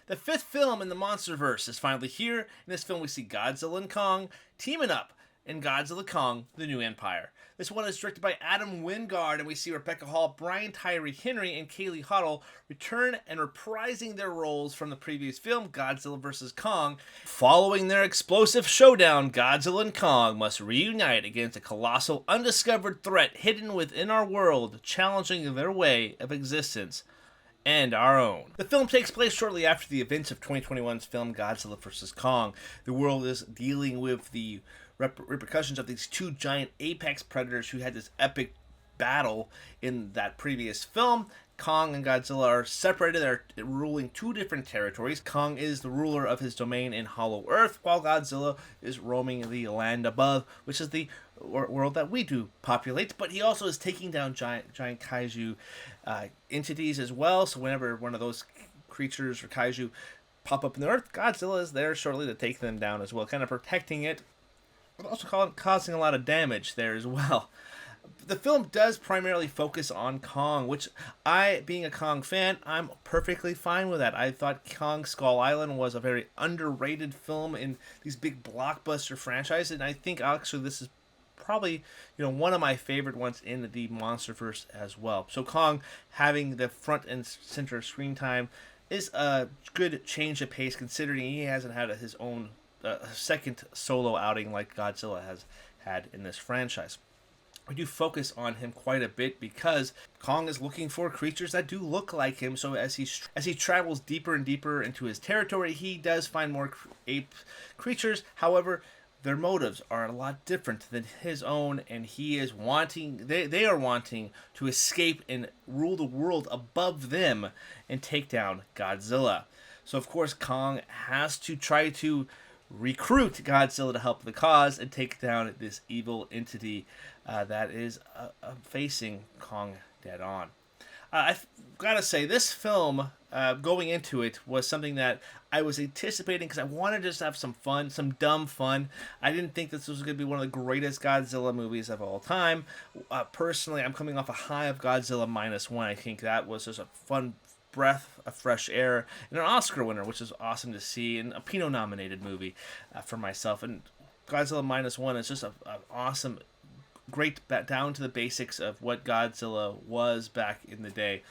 The fifth film in the MonsterVerse is finally here. In this film, we see Godzilla and Kong teaming up in Godzilla Kong: The New Empire. This one is directed by Adam Wingard, and we see Rebecca Hall, Brian Tyree Henry, and Kaylee Huddle return and reprising their roles from the previous film, Godzilla vs. Kong. Following their explosive showdown, Godzilla and Kong must reunite against a colossal, undiscovered threat hidden within our world, challenging their way of existence and our own. The film takes place shortly after the events of 2021's film Godzilla vs. Kong. The world is dealing with the repercussions of these two giant apex predators who had this epic battle in that previous film. Kong and Godzilla are separated. They're ruling two different territories. Kong is the ruler of his domain in Hollow Earth, while Godzilla is roaming the land above, which is the world that we do populate. But he also is taking down giant kaiju entities as well. So whenever one of those creatures or kaiju pop up in the Earth, Godzilla is there shortly to take them down as well, kind of protecting it, but also causing a lot of damage there as well. The film does primarily focus on Kong, which being a Kong fan, I'm perfectly fine with that. I thought Kong Skull Island was a very underrated film in these big blockbuster franchises, and I think actually this is probably one of my favorite ones in the MonsterVerse as well. So Kong having the front and center screen time is a good change of pace, considering he hasn't had his own second solo outing like Godzilla has had in this franchise. We do focus on him quite a bit because Kong is looking for creatures that do look like him. So as he travels deeper and deeper into his territory, he does find more ape creatures. However, their motives are a lot different than his own, and he is wanting they are wanting to escape and rule the world above them and take down Godzilla. So of course Kong has to try to recruit Godzilla to help the cause and take down this evil entity that is facing Kong dead on. I've got to say, this film, going into it, was something that I was anticipating because I wanted to just have some fun, some dumb fun. I didn't think this was going to be one of the greatest Godzilla movies of all time. Personally, I'm coming off a high of Godzilla -1. I think that was just a fun breath of fresh air and an Oscar winner, which is awesome to see, and a Pinot nominated movie for myself. And Godzilla -1 is just an awesome, great down to the basics of what Godzilla was back in the day.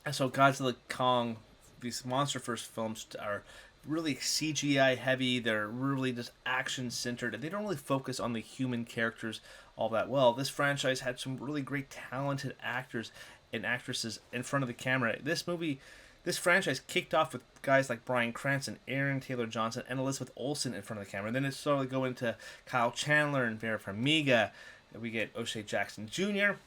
And so Godzilla Kong, these MonsterVerse films are really CGI heavy. They're really just action centered, and they don't really focus on the human characters all that well. This franchise had some really great talented actors and actresses in front of the camera. This franchise kicked off with guys like Bryan Cranston, Aaron Taylor Johnson, and Elizabeth Olsen in front of the camera. And then it slowly go into Kyle Chandler and Vera Farmiga. We get O'Shea Jackson Jr.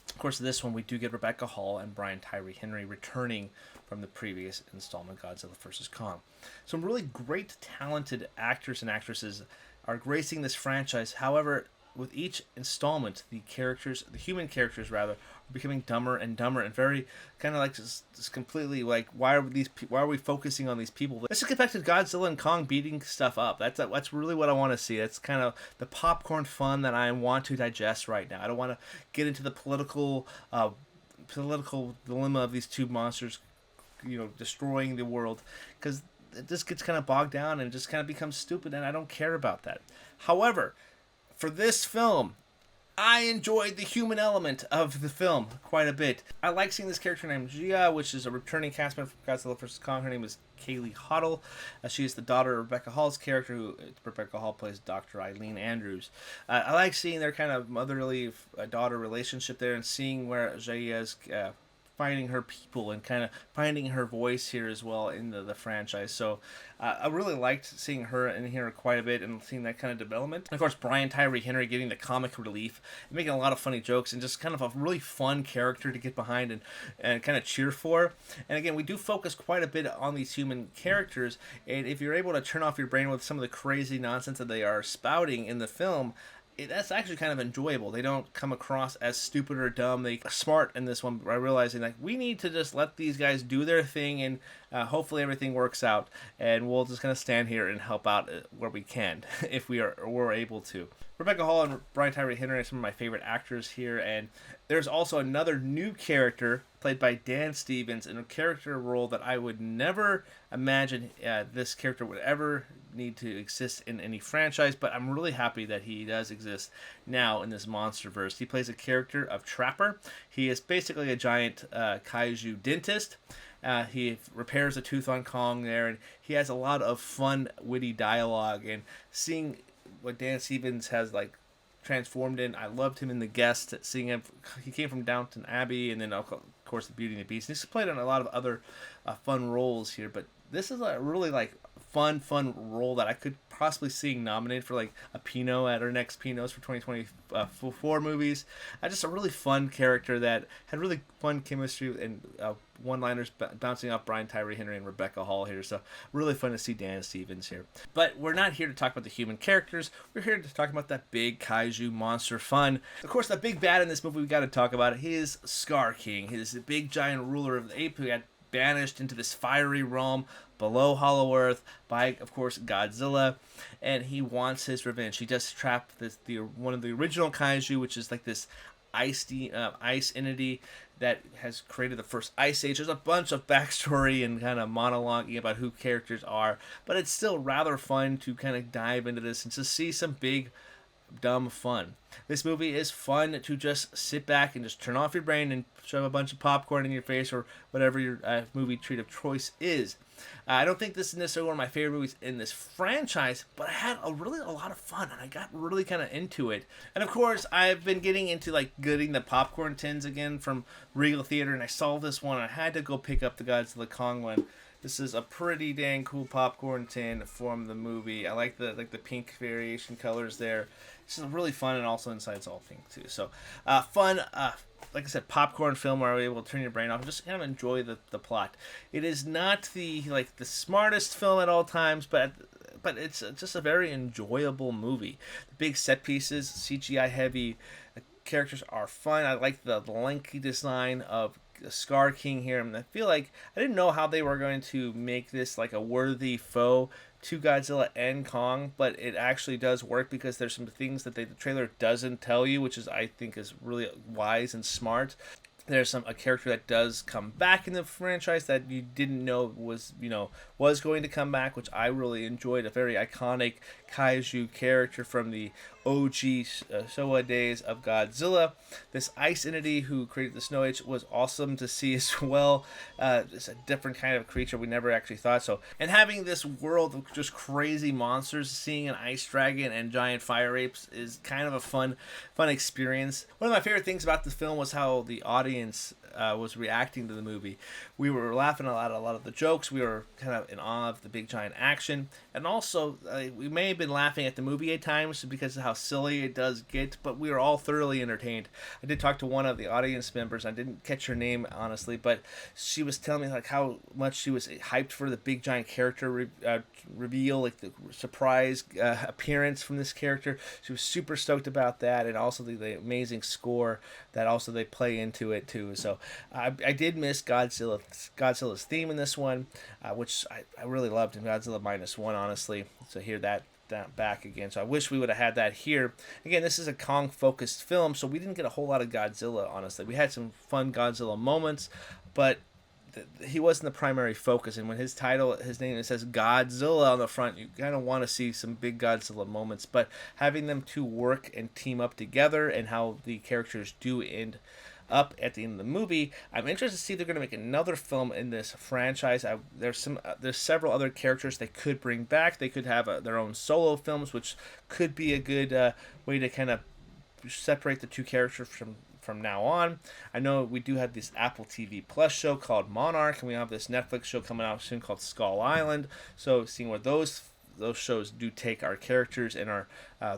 Of course, this one we do get Rebecca Hall and Brian Tyree Henry returning from the previous installment, Godzilla vs. Kong. Some really great, talented actors and actresses are gracing this franchise. However, with each installment, the human characters rather, are becoming dumber and dumber, and very kind of like just completely like, why are we focusing on these people? Let's just get back to Godzilla and Kong beating stuff up. That's really what I want to see. That's kind of the popcorn fun that I want to digest right now. I don't want to get into the political dilemma of these two monsters, destroying the world, because it just gets kind of bogged down and just kind of becomes stupid, and I don't care about that. However, for this film, I enjoyed the human element of the film quite a bit. I like seeing this character named Gia, which is a returning cast member from Godzilla vs. Kong. Her name is Kaylee Huddle. She is the daughter of Rebecca Hall's character, who Rebecca Hall plays Dr. Eileen Andrews. I like seeing their kind of motherly daughter relationship there, and seeing where Gia is finding her people and kind of finding her voice here as well in the franchise. So I really liked seeing her in here quite a bit and seeing that kind of development. And of course, Brian Tyree Henry getting the comic relief and making a lot of funny jokes, and just kind of a really fun character to get behind and kind of cheer for. And again, we do focus quite a bit on these human characters, and if you're able to turn off your brain with some of the crazy nonsense that they are spouting in the film, that's actually kind of enjoyable. They don't come across as stupid or dumb. They are smart in this one by realizing like we need to just let these guys do their thing, and hopefully everything works out, and we'll just kind of stand here and help out where we can if we're able to. Rebecca Hall and Brian Tyree Henry are some of my favorite actors here, and there's also another new character played by Dan Stevens in a character role that I would never imagine this character would ever need to exist in any franchise, but I'm really happy that he does exist now in this MonsterVerse. He plays a character of Trapper. He is basically a giant kaiju dentist. He repairs a tooth on Kong there, and he has a lot of fun, witty dialogue, and seeing what Dan Stevens has like transformed in. I loved him in The Guest, seeing him. He came from Downton Abbey, and then of course The Beauty and the Beast. He's played on a lot of other fun roles here, but this is a really like fun role that I could possibly see nominated for like a Pinot at our next Pinots for 2024 movies. Just a really fun character that had really fun chemistry and one-liners bouncing off Brian Tyree Henry and Rebecca Hall here. So really fun to see Dan Stevens here. But we're not here to talk about the human characters. We're here to talk about that big kaiju monster fun. Of course, the big bad in this movie we got to talk about. He is Scar King. He is the big giant ruler of the ape who got banished into this fiery realm below Hollow Earth by, of course, Godzilla, and he wants his revenge. He just trapped one of the original kaiju, which is like this ice entity that has created the first ice age. There's a bunch of backstory and kind of monologuing about who characters are, but it's still rather fun to kind of dive into this and to see some big dumb fun. This movie is fun to just sit back and just turn off your brain and shove a bunch of popcorn in your face or whatever your movie treat of choice is. I don't think this is necessarily one of my favorite movies in this franchise, but I had a lot of fun and I got really kind of into it. And of course, I've been getting into like getting the popcorn tins again from Regal Theater, and I saw this one. I had to go pick up the Godzilla Kong one. This is a pretty dang cool popcorn tin from the movie. I like the pink variation colors there. This is really fun, and also inside it's all pink too. So fun, like I said, popcorn film where you're able to turn your brain off and just kind of enjoy the plot. It is not the smartest film at all times, but it's just a very enjoyable movie. The big set pieces, CGI heavy, characters are fun. I like the lengthy design of Scar King here, and I feel like I didn't know how they were going to make this like a worthy foe to Godzilla and Kong, but it actually does work because there's some things that the trailer doesn't tell you, which is I think is really wise and smart. There's a character that does come back in the franchise that you didn't know was going to come back, which I really enjoyed. A very iconic kaiju character from the OG Showa days of Godzilla. This ice entity who created the Snow Age was awesome to see as well. It's a different kind of creature we never actually thought so. And having this world of just crazy monsters, seeing an ice dragon and giant fire apes is kind of a fun experience. One of my favorite things about the film was how the audience was reacting to the movie. We were laughing a lot of the jokes. We were kind of in awe of the big giant action, and also we may have been laughing at the movie at times because of how silly it does get, but we were all thoroughly entertained. I did talk to one of the audience members. I didn't catch her name honestly, but she was telling me like how much she was hyped for the big giant character reveal, like the surprise appearance from this character. She was super stoked about that, and also the amazing score that also they play into it too. So I did miss Godzilla's theme in this one, which I really loved in Godzilla -1, honestly. So hear that back again. So I wish we would have had that here. Again, this is a Kong-focused film, so we didn't get a whole lot of Godzilla, honestly. We had some fun Godzilla moments, but he wasn't the primary focus. And when his name, it says Godzilla on the front, you kind of want to see some big Godzilla moments. But having them two work and team up together, and how the characters do end up at the end of the movie, I'm interested to see if they're going to make another film in this franchise. There's several other characters they could bring back. They could have their own solo films, which could be a good way to kind of separate the two characters from now on. I know we do have this Apple TV Plus show called Monarch, and we have this Netflix show coming out soon called Skull Island. So seeing where those those shows do take our characters and our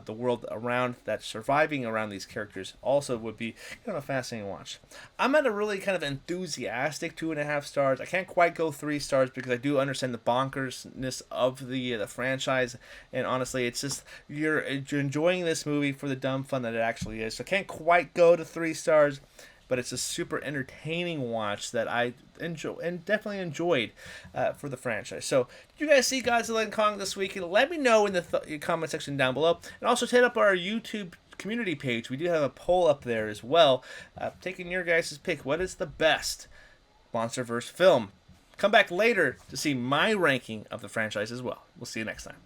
the world around that surviving around these characters also would be kind of a fascinating watch. I'm at a really kind of enthusiastic 2.5 stars. I can't quite go 3 stars because I do understand the bonkersness of the franchise, and honestly, it's just you're enjoying this movie for the dumb fun that it actually is. So I can't quite go to 3 stars, but it's a super entertaining watch that I enjoy and definitely enjoyed for the franchise. So, did you guys see Godzilla and Kong this weekend? Let me know in the comment section down below, and also hit up our YouTube community page. We do have a poll up there as well, taking your guys' pick. What is the best MonsterVerse film? Come back later to see my ranking of the franchise as well. We'll see you next time.